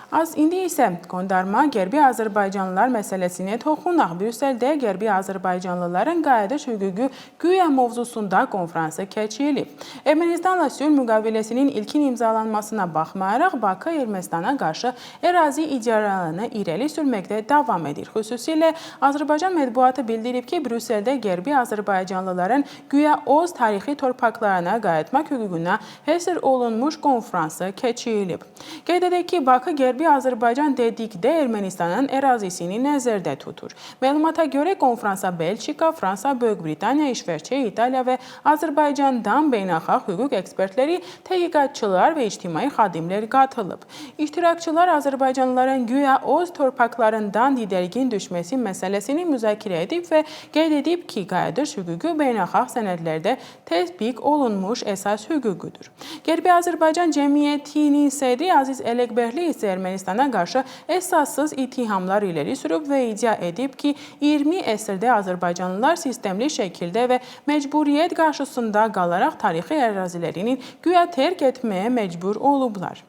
İndi isə qondarma qərbi Azərbaycanlılar məsələsinə toxunaq. Brüsseldə qərbi Azərbaycanlıların qayıdış hüququ güya mövzusunda konfransı keçirilib. Ermənistanla sülh müqaviləsinin ilkin imzalanmasına baxmayaraq, Bakı Ermənistana qarşı ərazi iddialarını irəli sürməkdə davam edir. Xüsusilə Azərbaycan mətbuatı bildirib ki, Brüsseldə qərbi Azərbaycanlıların güya öz tarixi torpaqlarına qayıtmaq hüququna həsr olunmuş konfransı keçirilib. Qeyd edək ki, Bakı qərbi Azərbaycan dedikdə Ermənistanın ərazisini nəzərdə tutur. Məlumata görə konfransa Belçika, Fransa, Böyük Britaniya, İsveçrə, İtaliya və Azərbaycandan beynəlxalq hüquq ekspertləri, tədqiqatçılar və ictimai xadimlər qatılıb. İştirakçılar Azərbaycanlıların güya öz torpaqlarından didərgin düşməsi məsələsini müzakirə edib və qeyd edib ki, qayıdış hüququ beynəlxalq sənədlərdə tətbiq olunmuş əsas hüququdur. Qərbi Azərbaycan Cəmiyyətinin sədri Aziz Ələkbərli isə Ermənistana qarşı əsassız ittihamlar irəli sürüb və iddia edib ki, 20 əsrdə Azərbaycanlılar sistemli şəkildə və məcburiyyət qarşısında qalaraq tarixi ərazilərinin güya tərk etməyə məcbur olublar.